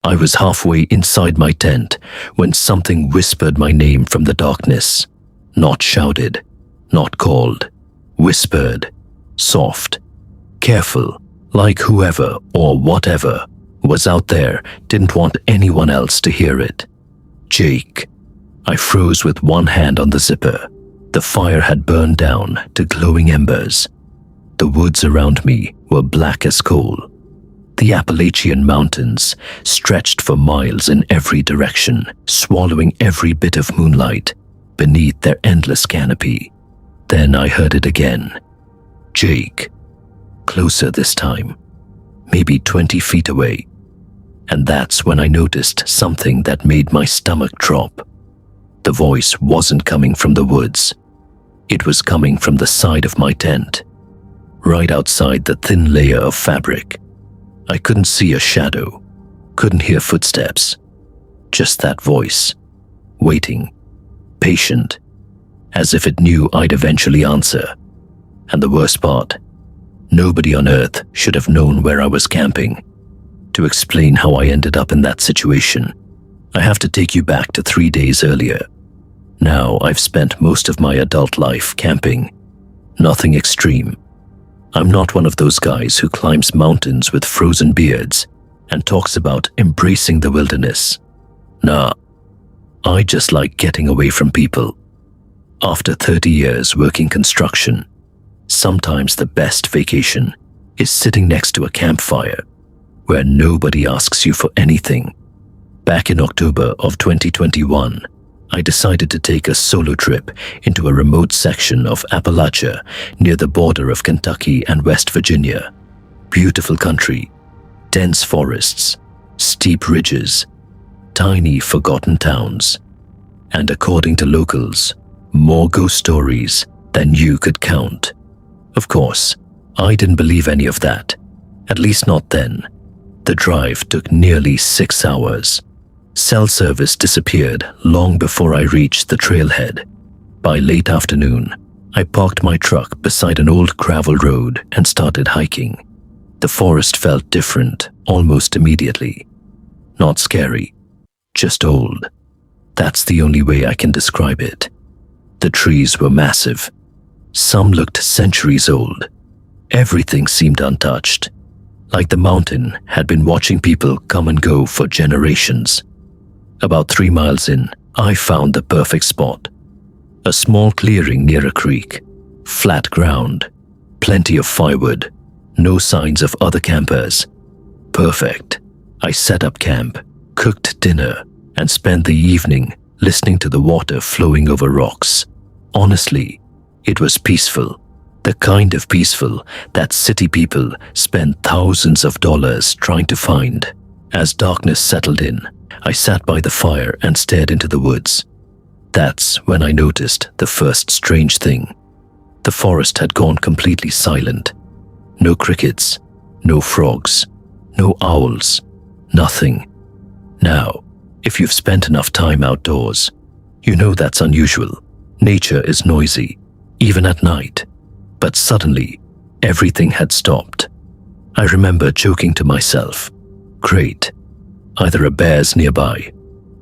I was halfway inside my tent when something whispered my name from the darkness. Not shouted, not called, whispered, soft, careful, like whoever or whatever was out there didn't want anyone else to hear it. Jake. I froze with one hand on the zipper. The fire had burned down to glowing embers. The woods around me were black as coal. The Appalachian mountains stretched for miles in every direction, swallowing every bit of moonlight beneath their endless canopy. Then I heard it again. Jake. Closer this time, maybe 20 feet away. And that's when I noticed something that made my stomach drop. The voice wasn't coming from the woods. It was coming from the side of my tent, right outside the thin layer of fabric. I couldn't see a shadow, couldn't hear footsteps. Just that voice, waiting, patient, as if it knew I'd eventually answer. And the worst part, nobody on earth should have known where I was camping. To explain how I ended up in that situation, I have to take you back to 3 days earlier. Now I've spent most of my adult life camping. Nothing extreme. I'm not one of those guys who climbs mountains with frozen beards and talks about embracing the wilderness. Nah, I just like getting away from people. After 30 years working construction, sometimes the best vacation is sitting next to a campfire where nobody asks you for anything. Back in October of 2021, I decided to take a solo trip into a remote section of Appalachia near the border of Kentucky and West Virginia. Beautiful country, dense forests, steep ridges, tiny forgotten towns, and according to locals, more ghost stories than you could count. Of course, I didn't believe any of that, at least not then. The drive took nearly 6 hours. Cell service disappeared long before I reached the trailhead. By late afternoon, I parked my truck beside an old gravel road and started hiking. The forest felt different almost immediately. Not scary, just old. That's the only way I can describe it. The trees were massive. Some looked centuries old. Everything seemed untouched, like the mountain had been watching people come and go for generations. About 3 miles in, I found the perfect spot. A small clearing near a creek, flat ground, plenty of firewood, no signs of other campers. Perfect. I set up camp, cooked dinner, and spent the evening listening to the water flowing over rocks. Honestly, it was peaceful. The kind of peaceful that city people spend thousands of dollars trying to find. As darkness settled in, I sat by the fire and stared into the woods. That's when I noticed the first strange thing. The forest had gone completely silent. No crickets, no frogs, no owls, nothing. Now, if you've spent enough time outdoors, you know that's unusual. Nature is noisy, even at night. But suddenly, everything had stopped. I remember joking to myself, great, either a bear's nearby,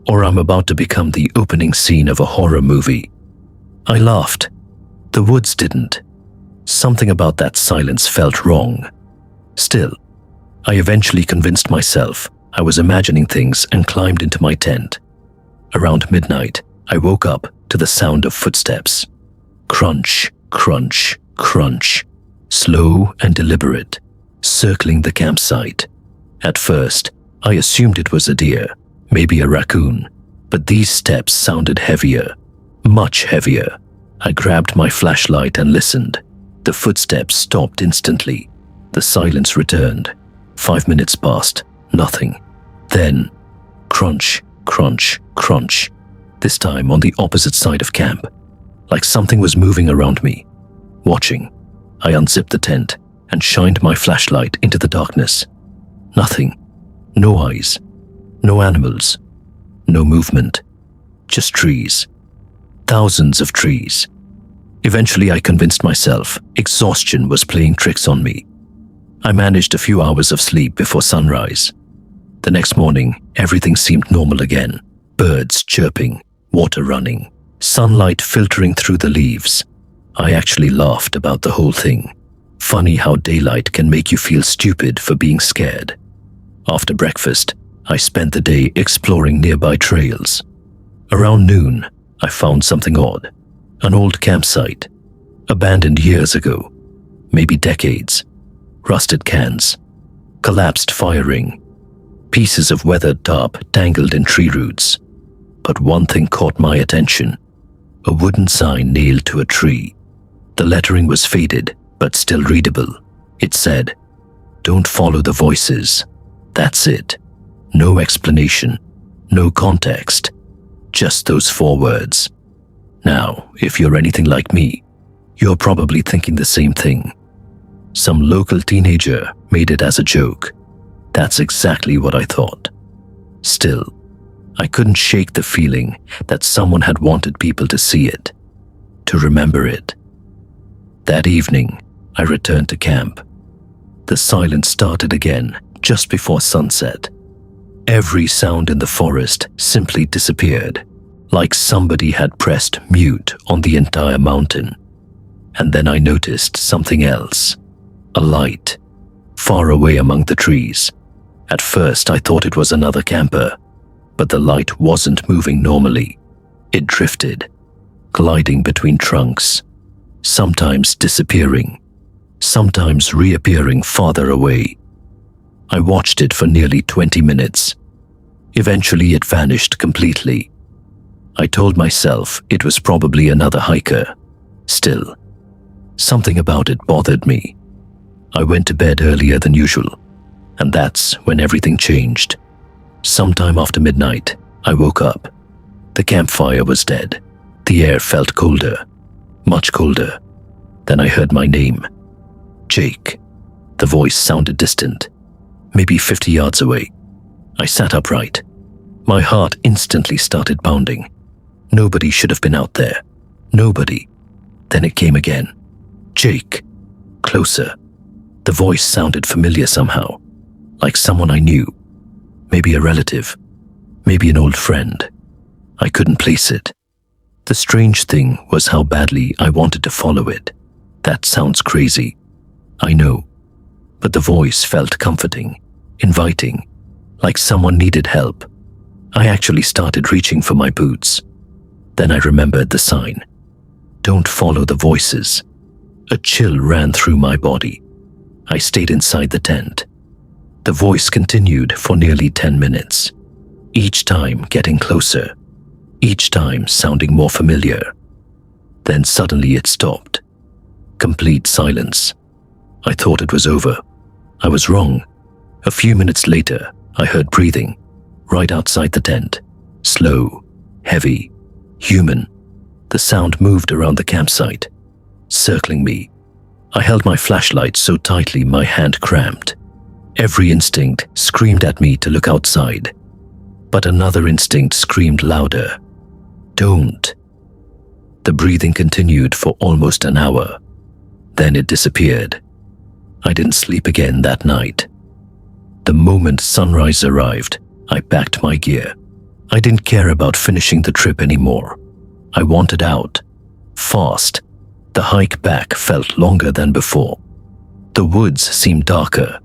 or I'm about to become the opening scene of a horror movie. I laughed. The woods didn't. Something about that silence felt wrong. Still, I eventually convinced myself I was imagining things and climbed into my tent. Around midnight, I woke up to the sound of footsteps. Crunch, crunch, crunch, slow and deliberate, circling the campsite. At first, I assumed it was a deer, maybe a raccoon, but these steps sounded heavier, much heavier. I grabbed my flashlight and listened. The footsteps stopped instantly. The silence returned. 5 minutes passed, nothing. Then, crunch, crunch, crunch, this time on the opposite side of camp, like something was moving around me. Watching, I unzipped the tent and shined my flashlight into the darkness. Nothing. No eyes. No animals. No movement. Just trees. Thousands of trees. Eventually, I convinced myself exhaustion was playing tricks on me. I managed a few hours of sleep before sunrise. The next morning, everything seemed normal again. Birds chirping, water running, sunlight filtering through the leaves. I actually laughed about the whole thing. Funny how daylight can make you feel stupid for being scared. After breakfast, I spent the day exploring nearby trails. Around noon, I found something odd. An old campsite, abandoned years ago, maybe decades. Rusted cans, collapsed fire ring, pieces of weathered tarp tangled in tree roots. But one thing caught my attention. A wooden sign nailed to a tree. The lettering was faded, but still readable. It said, "Don't follow the voices." That's it. No explanation, no context, just those 4 words. Now, if you're anything like me, you're probably thinking the same thing. Some local teenager made it as a joke. That's exactly what I thought. Still, I couldn't shake the feeling that someone had wanted people to see it, to remember it. That evening, I returned to camp. The silence started again just before sunset. Every sound in the forest simply disappeared, like somebody had pressed mute on the entire mountain. And then I noticed something else. A light, far away among the trees. At first I thought it was another camper, but the light wasn't moving normally. It drifted, gliding between trunks, sometimes disappearing, sometimes reappearing farther away. I watched it for nearly 20 minutes. Eventually it vanished completely. I told myself it was probably another hiker. Still, something about it bothered me. I went to bed earlier than usual, and that's when everything changed. Sometime after midnight, I woke up. The campfire was dead. The air felt colder, much colder. Then I heard my name. Jake. The voice sounded distant, maybe 50 yards away. I sat upright. My heart instantly started pounding. Nobody should have been out there. Nobody. Then it came again. Jake. Closer. The voice sounded familiar somehow, like someone I knew. Maybe a relative. Maybe an old friend. I couldn't place it. The strange thing was how badly I wanted to follow it. That sounds crazy. I know. But the voice felt comforting, inviting, like someone needed help. I actually started reaching for my boots. Then I remembered the sign. Don't follow the voices. A chill ran through my body. I stayed inside the tent. The voice continued for nearly 10 minutes, each time getting closer, each time sounding more familiar. Then suddenly it stopped. Complete silence. I thought it was over. I was wrong. A few minutes later, I heard breathing, right outside the tent. Slow, heavy, human. The sound moved around the campsite, circling me. I held my flashlight so tightly my hand cramped. Every instinct screamed at me to look outside. But another instinct screamed louder. Don't. The breathing continued for almost an hour. Then it disappeared. I didn't sleep again that night. The moment sunrise arrived, I packed my gear. I didn't care about finishing the trip anymore. I wanted out. Fast. The hike back felt longer than before. The woods seemed darker.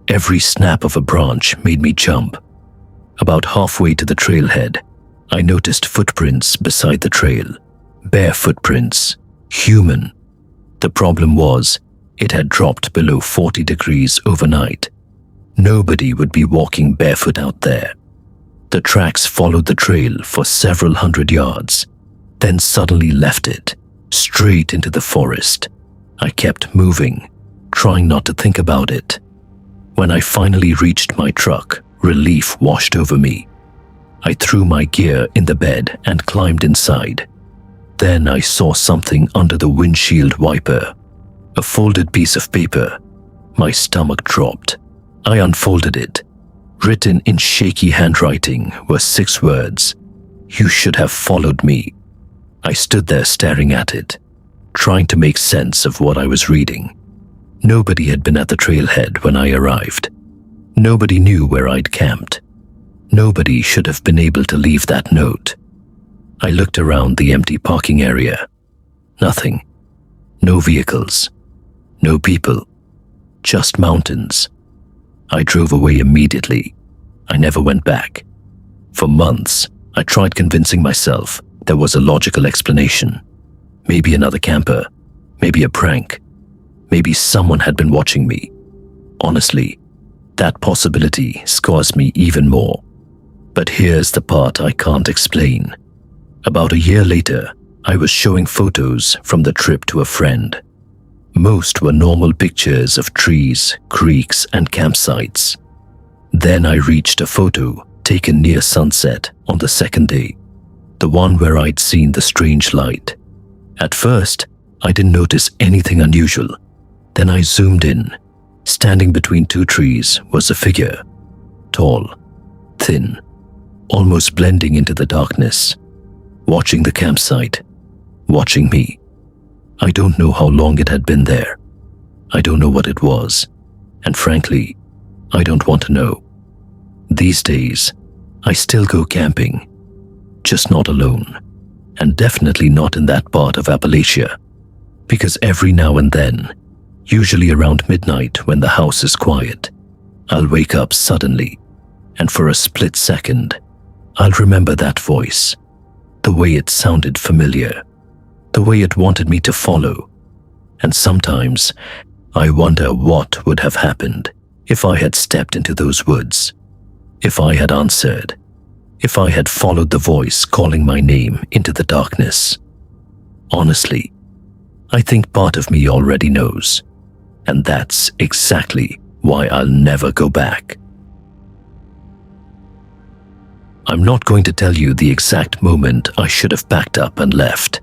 Every snap of a branch made me jump. About halfway to the trailhead, I noticed footprints beside the trail. Bare footprints. Human. The problem was, it had dropped below 40 degrees overnight. Nobody would be walking barefoot out there. The tracks followed the trail for several hundred yards, then suddenly left it, straight into the forest. I kept moving, trying not to think about it. When I finally reached my truck, relief washed over me. I threw my gear in the bed and climbed inside. Then I saw something under the windshield wiper. A folded piece of paper. My stomach dropped. I unfolded it. Written in shaky handwriting were 6 words. You should have followed me. I stood there staring at it, trying to make sense of what I was reading. Nobody had been at the trailhead when I arrived. Nobody knew where I'd camped. Nobody should have been able to leave that note. I looked around the empty parking area. Nothing. No vehicles. No people. Just mountains. I drove away immediately. I never went back. For months, I tried convincing myself there was a logical explanation. Maybe another camper. Maybe a prank. Maybe someone had been watching me. Honestly, that possibility scars me even more. But here's the part I can't explain. About a year later, I was showing photos from the trip to a friend. Most were normal pictures of trees, creeks, and campsites. Then I reached a photo taken near sunset on the second day, the one where I'd seen the strange light. At first, I didn't notice anything unusual. Then I zoomed in. Standing between two trees was a figure, tall, thin, almost blending into the darkness, watching the campsite, watching me. I don't know how long it had been there. I don't know what it was, and frankly, I don't want to know. These days, I still go camping, just not alone, and definitely not in that part of Appalachia, because every now and then, usually around midnight when the house is quiet, I'll wake up suddenly, and for a split second, I'll remember that voice, the way it sounded familiar, the way it wanted me to follow. And sometimes, I wonder what would have happened if I had stepped into those woods, if I had answered, if I had followed the voice calling my name into the darkness. Honestly, I think part of me already knows, and that's exactly why I'll never go back. I'm not going to tell you the exact moment I should have packed up and left,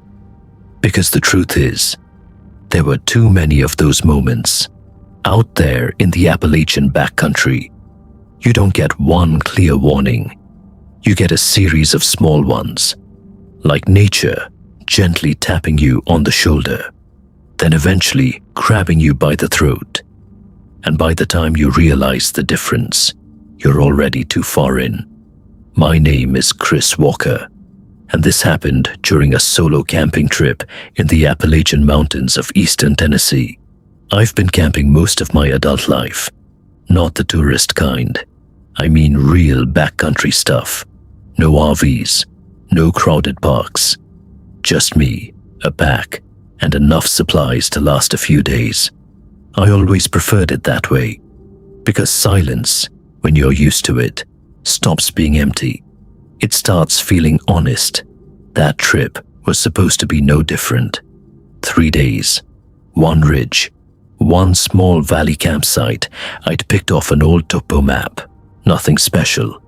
because the truth is, there were too many of those moments. Out there in the Appalachian backcountry, you don't get one clear warning. You get a series of small ones, like nature gently tapping you on the shoulder, then eventually grabbing you by the throat. And by the time you realize the difference, you're already too far in. My name is Chris Walker, and this happened during a solo camping trip in the Appalachian Mountains of eastern Tennessee. I've been camping most of my adult life, not the tourist kind. I mean real backcountry stuff. No RVs, no crowded parks. Just me, a pack, and enough supplies to last a few days. I always preferred it that way, because silence, when you're used to it, stops being empty. It starts feeling honest. That trip was supposed to be no different. 3 days, one ridge, one small valley campsite I'd picked off an old topo map. Nothing special,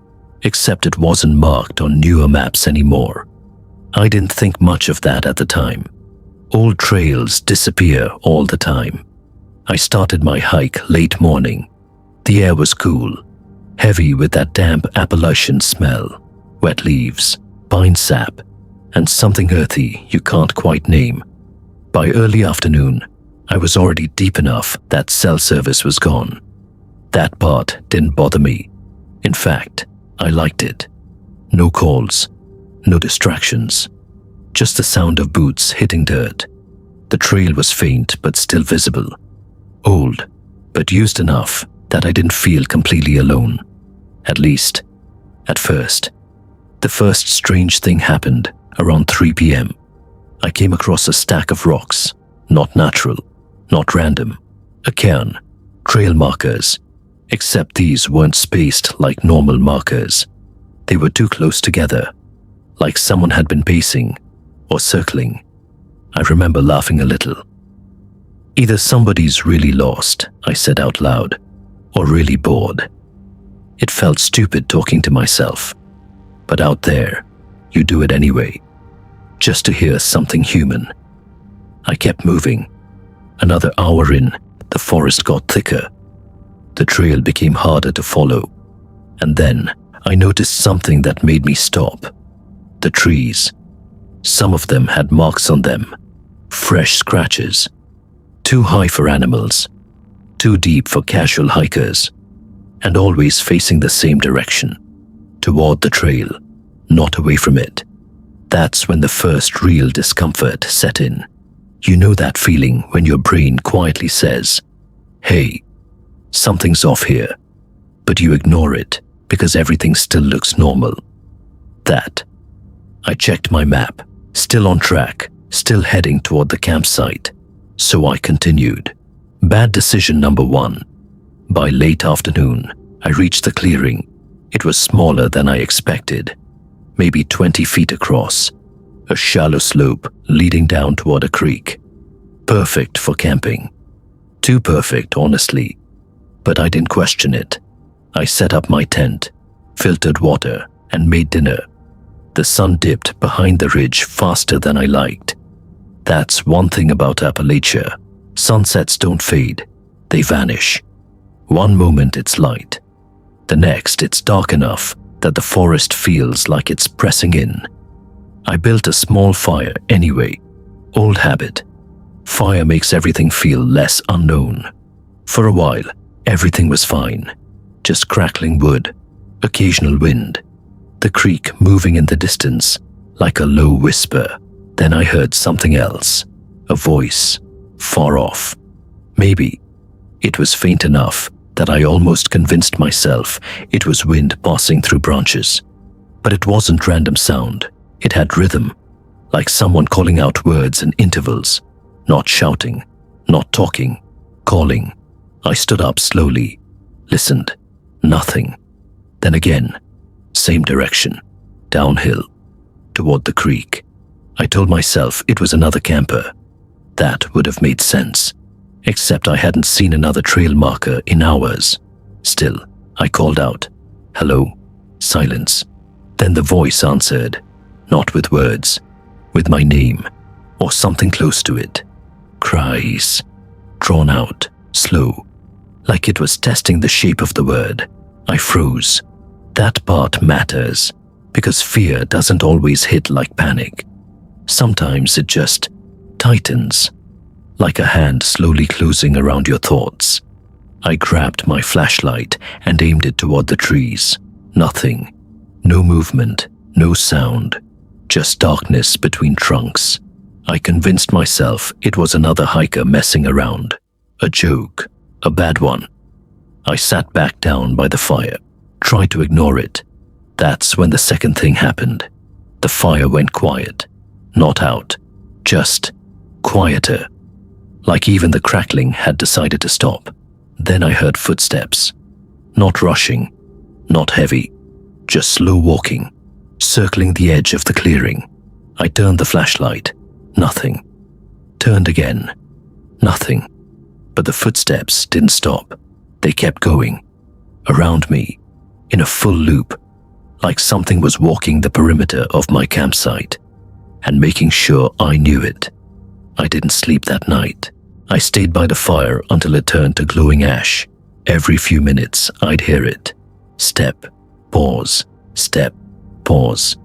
except it wasn't marked on newer maps anymore. I didn't think much of that at the time. Old trails disappear all the time. I started my hike late morning. The air was cool, heavy with that damp Appalachian smell, wet leaves, pine sap, and something earthy you can't quite name. By early afternoon, I was already deep enough that cell service was gone. That part didn't bother me. In fact, I liked it. No calls, no distractions, just the sound of boots hitting dirt. The trail was faint but still visible. Old, but used enough that I didn't feel completely alone. At least, at first. The first strange thing happened around 3 p.m. I came across a stack of rocks, not natural, not random. A cairn, trail markers, except these weren't spaced like normal markers. They were too close together, like someone had been pacing or circling. I remember laughing a little. Either somebody's really lost, I said out loud, or really bored. It felt stupid talking to myself, but out there, you do it anyway, just to hear something human. I kept moving. Another hour in, the forest got thicker. The trail became harder to follow, and then I noticed something that made me stop. The trees. Some of them had marks on them, fresh scratches. Too high for animals, too deep for casual hikers. and always facing the same direction, toward the trail, not away from it. That's when the first real discomfort set in. You know that feeling when your brain quietly says, "Hey, something's off here," but you ignore it because everything still looks normal. I checked my map, still on track, still heading toward the campsite, so I continued. Bad decision number 1. By late afternoon, I reached the clearing. It was smaller than I expected, maybe 20 feet across, a shallow slope leading down toward a creek. Perfect for camping. Too perfect, honestly, but I didn't question it. I set up my tent, filtered water, and made dinner. The sun dipped behind the ridge faster than I liked. That's one thing about Appalachia. Sunsets don't fade, they vanish. One moment it's light, the next it's dark enough that the forest feels like it's pressing in. I built a small fire anyway. Old habit. Fire makes everything feel less unknown. For a while, everything was fine. Just crackling wood, occasional wind, the creek moving in the distance like a low whisper. Then I heard something else, a voice, far off. Maybe it was faint enough that I almost convinced myself it was wind passing through branches. But it wasn't random sound. It had rhythm, like someone calling out words in intervals, not shouting, not talking, calling. I stood up slowly, listened. Nothing. Then again, same direction, downhill, toward the creek. I told myself it was another camper. That would have made sense, except I hadn't seen another trail marker in hours. Still, I called out, "Hello." Silence. Then the voice answered, not with words, with my name, or something close to it. Cries, drawn out, slow, like it was testing the shape of the word. I froze. That part matters, because fear doesn't always hit like panic. Sometimes it just tightens, like a hand slowly closing around your thoughts. I grabbed my flashlight and aimed it toward the trees. Nothing. No movement, no sound, just darkness between trunks. I convinced myself it was another hiker messing around. A joke, a bad one. I sat back down by the fire, tried to ignore it. That's when the second thing happened. The fire went quiet. Not out, just quieter. Like even the crackling had decided to stop. Then I heard footsteps. Not rushing, not heavy, just slow walking, circling the edge of the clearing. I turned the flashlight. Nothing. Turned again. Nothing. But the footsteps didn't stop. They kept going. Around me, in a full loop, like something was walking the perimeter of my campsite and making sure I knew it. I didn't sleep that night. I stayed by the fire until it turned to glowing ash. Every few minutes, I'd hear it. Step, pause, step, pause.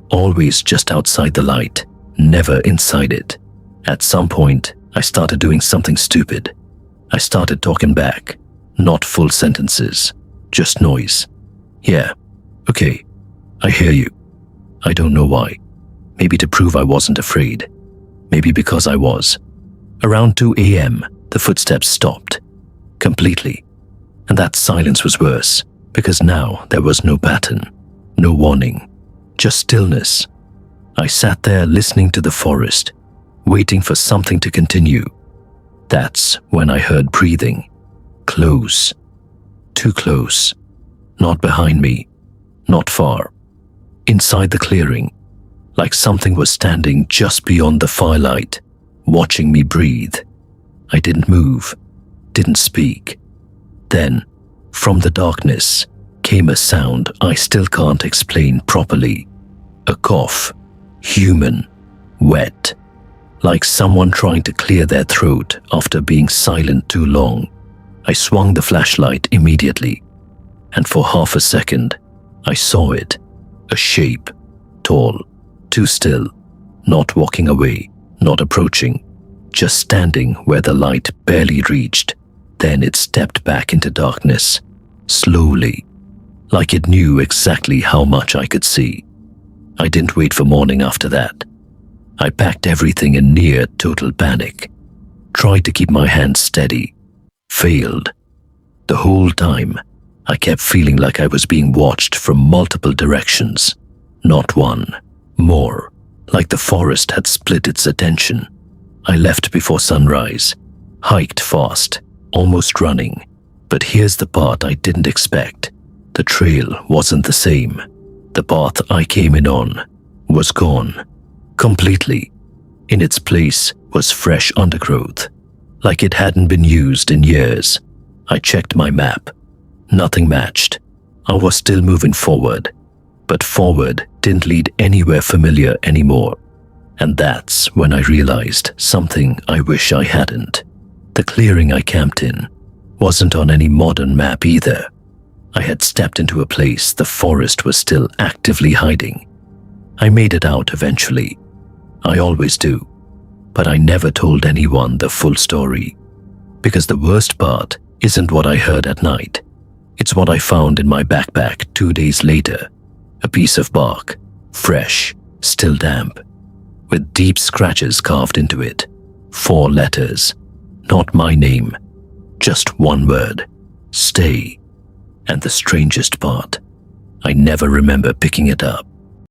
Always just outside the light, never inside it. At some point, I started doing something stupid. I started talking back, not full sentences, just noise. Yeah, okay, I hear you. I don't know why. Maybe to prove I wasn't afraid. Maybe because I was. Around 2 a.m., the footsteps stopped. Completely. And that silence was worse, because now there was no pattern, no warning, just stillness. I sat there listening to the forest, waiting for something to continue. That's when I heard breathing. Close. Too close. Not behind me. Not far. Inside the clearing, like something was standing just beyond the firelight, watching me breathe. I didn't move, didn't speak. Then, from the darkness, came a sound I still can't explain properly. A cough. Human. Wet. Like someone trying to clear their throat after being silent too long. I swung the flashlight immediately, and for half a second, I saw it. A shape. Tall. Too still. Not walking away. Not approaching. Just standing where the light barely reached. Then it stepped back into darkness. slowly, like it knew exactly how much I could see. I didn't wait for morning after that. I packed everything in near total panic, tried to keep my hands steady, failed. The whole time, I kept feeling like I was being watched from multiple directions, not one, more, like the forest had split its attention. I left before sunrise, hiked fast, almost running, but here's the part I didn't expect. The trail wasn't the same. The path I came in on was gone, completely. In its place was fresh undergrowth, like it hadn't been used in years. I checked my map. Nothing matched. I was still moving forward, but forward didn't lead anywhere familiar anymore. And that's when I realized something I wish I hadn't. The clearing I camped in wasn't on any modern map either. I had stepped into a place the forest was still actively hiding. I made it out eventually. I always do. But I never told anyone the full story. Because the worst part isn't what I heard at night. It's what I found in my backpack 2 days later. A piece of bark, fresh, still damp, with deep scratches carved into it. 4 letters. Not my name. Just one word. Stay. And the strangest part, I never remember picking it up.